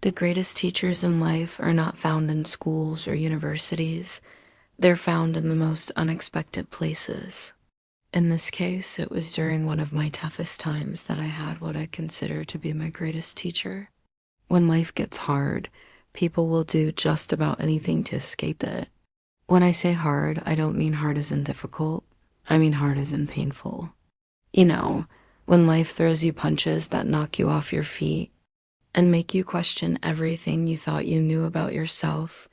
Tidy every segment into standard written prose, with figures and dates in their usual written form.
The greatest teachers in life are not found in schools or universities. They're found in the most unexpected places. In this case, it was during one of my toughest times that I had what I consider to be my greatest teacher. When life gets hard, people will do just about anything to escape it. When I say hard, I don't mean hard as in difficult. I mean hard as in painful. You know, when life throws you punches that knock you off your feet and make you question everything you thought you knew about yourself,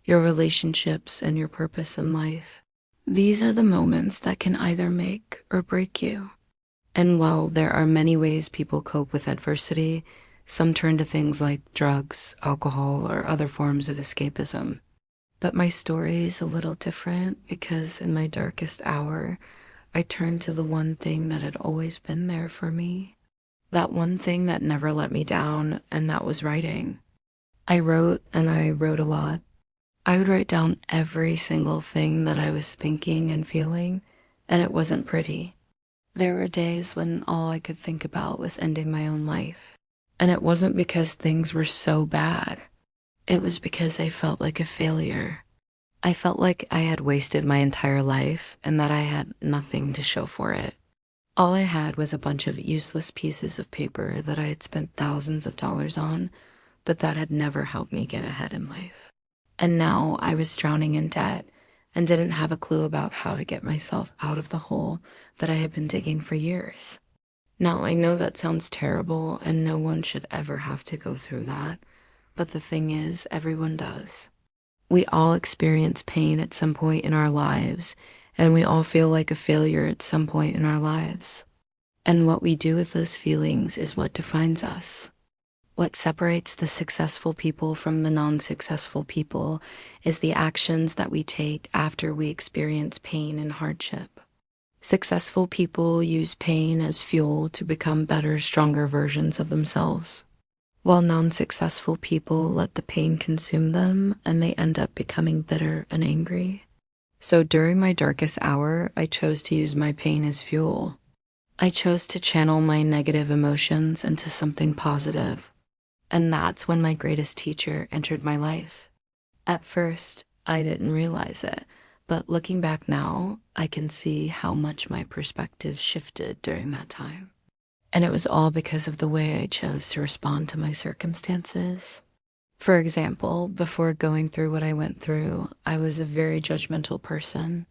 your relationships, and your purpose in life. These are the moments that can either make or break you. And while there are many ways people cope with adversity, some turn to things like drugs, alcohol, or other forms of escapism. But my story is a little different because in my darkest hour, I turned to the one thing that had always been there for me. That one thing that never let me down, and that was writing. I wrote, and I wrote a lot. I would write down every single thing that I was thinking and feeling, and it wasn't pretty. There were days when all I could think about was ending my own life. And it wasn't because things were so bad. It was because I felt like a failure. I felt like I had wasted my entire life and that I had nothing to show for it. All I had was a bunch of useless pieces of paper that I had spent thousands of dollars on, but that had never helped me get ahead in life. And now I was drowning in debt and didn't have a clue about how to get myself out of the hole that I had been digging for years. Now, I know that sounds terrible and no one should ever have to go through that, but the thing is, everyone does. We all experience pain at some point in our lives, and we all feel like a failure at some point in our lives. And what we do with those feelings is what defines us. What separates the successful people from the non-successful people is the actions that we take after we experience pain and hardship. Successful people use pain as fuel to become better, stronger versions of themselves, while non-successful people let the pain consume them and they end up becoming bitter and angry. So during my darkest hour, I chose to use my pain as fuel. I chose to channel my negative emotions into something positive. And that's when my greatest teacher entered my life. At first, I didn't realize it, but looking back now, I can see how much my perspective shifted during that time. And it was all because of the way I chose to respond to my circumstances. For example, before going through what I went through, I was a very judgmental person.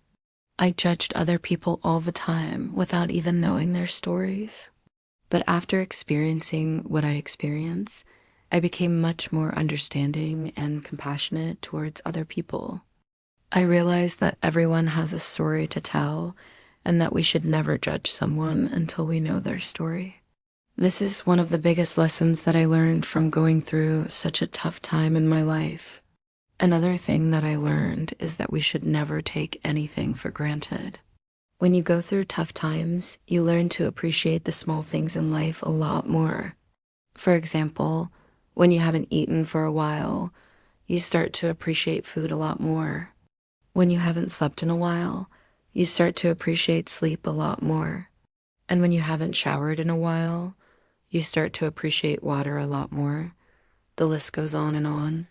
I judged other people all the time without even knowing their stories. But after experiencing what I experienced, I became much more understanding and compassionate towards other people. I realized that everyone has a story to tell and that we should never judge someone until we know their story. This is one of the biggest lessons that I learned from going through such a tough time in my life. Another thing that I learned is that we should never take anything for granted. When you go through tough times, you learn to appreciate the small things in life a lot more. For example, when you haven't eaten for a while, you start to appreciate food a lot more. When you haven't slept in a while, you start to appreciate sleep a lot more. And when you haven't showered in a while, you start to appreciate water a lot more. The list goes on and on.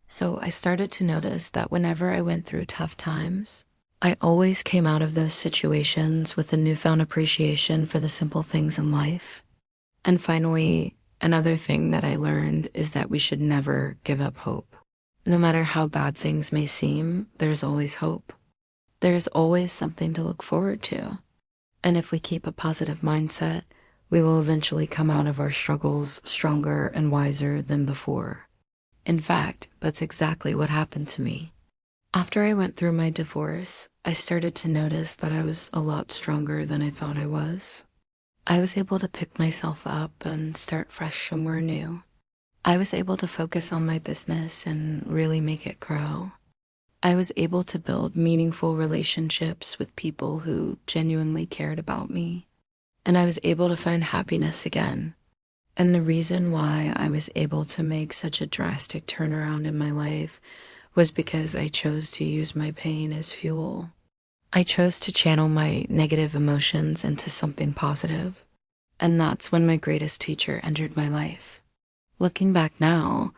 So I started to notice that whenever I went through tough times, I always came out of those situations with a newfound appreciation for the simple things in life. And finally, another thing that I learned is that we should never give up hope. No matter how bad things may seem, there's always hope. There's always something to look forward to. And if we keep a positive mindset, we will eventually come out of our struggles stronger and wiser than before. In fact, that's exactly what happened to me. After I went through my divorce, I started to notice that I was a lot stronger than I thought I was. I was able to pick myself up and start fresh somewhere new. I was able to focus on my business and really make it grow. I was able to build meaningful relationships with people who genuinely cared about me. And I was able to find happiness again. And the reason why I was able to make such a drastic turnaround in my life was because I chose to use my pain as fuel. I chose to channel my negative emotions into something positive. And that's when my greatest teacher entered my life. Looking back now,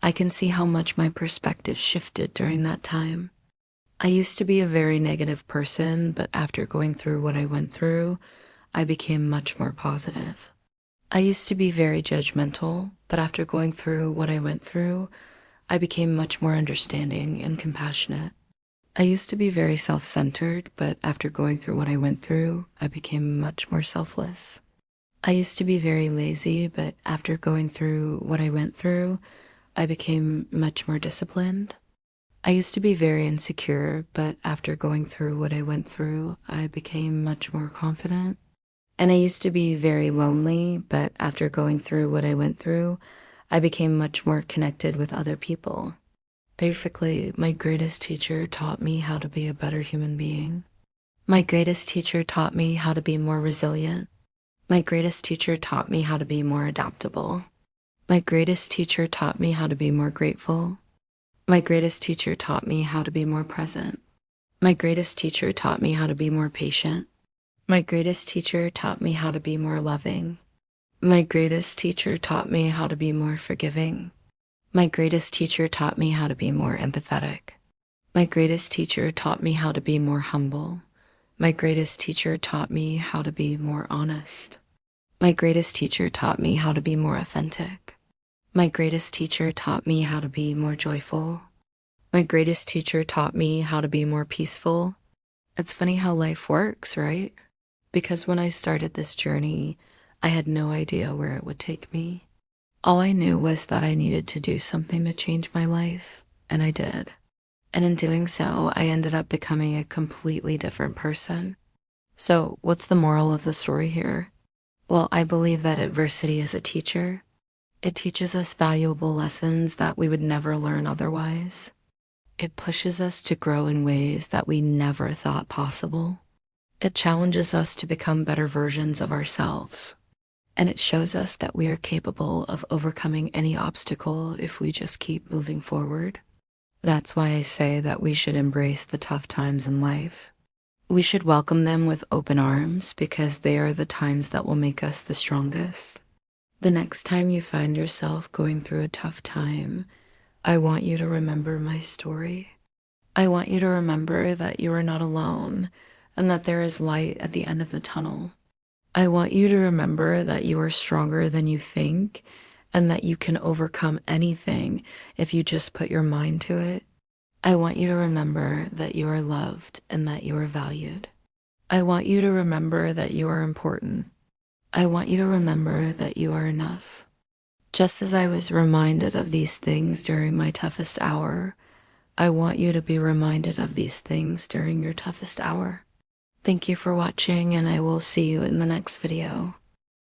I can see how much my perspective shifted during that time. I used to be a very negative person, but after going through what I went through, I became much more positive. I used to be very judgmental, but after going through what I went through, I became much more understanding and compassionate. I used to be very self-centered, but after going through what I went through, I became much more selfless. I used to be very lazy, but after going through what I went through, I became much more disciplined. I used to be very insecure, but after going through what I went through, I became much more confident. And I used to be very lonely, but after going through what I went through, I became much more connected with other people. Basically, my greatest teacher taught me how to be a better human being. My greatest teacher taught me how to be more resilient. My greatest teacher taught me how to be more adaptable. My greatest teacher taught me how to be more grateful. My greatest teacher taught me how to be more present. My greatest teacher taught me how to be more patient. My greatest teacher taught me how to be more loving. My greatest teacher taught me how to be more forgiving. My greatest teacher taught me how to be more empathetic. My greatest teacher taught me how to be more humble. My greatest teacher taught me how to be more honest. My greatest teacher taught me how to be more authentic. My greatest teacher taught me how to be more joyful. My greatest teacher taught me how to be more peaceful. It's funny how life works, right? Because when I started this journey, I had no idea where it would take me. All I knew was that I needed to do something to change my life, and I did. And in doing so, I ended up becoming a completely different person. So, what's the moral of the story here? Well, I believe that adversity is a teacher. It teaches us valuable lessons that we would never learn otherwise. It pushes us to grow in ways that we never thought possible. It challenges us to become better versions of ourselves. And it shows us that we are capable of overcoming any obstacle if we just keep moving forward. That's why I say that we should embrace the tough times in life. We should welcome them with open arms because they are the times that will make us the strongest. The next time you find yourself going through a tough time, I want you to remember my story. I want you to remember that you are not alone and that there is light at the end of the tunnel. I want you to remember that you are stronger than you think and that you can overcome anything if you just put your mind to it. I want you to remember that you are loved and that you are valued. I want you to remember that you are important. I want you to remember that you are enough. Just as I was reminded of these things during my toughest hour, I want you to be reminded of these things during your toughest hour. Thank you for watching, and I will see you in the next video.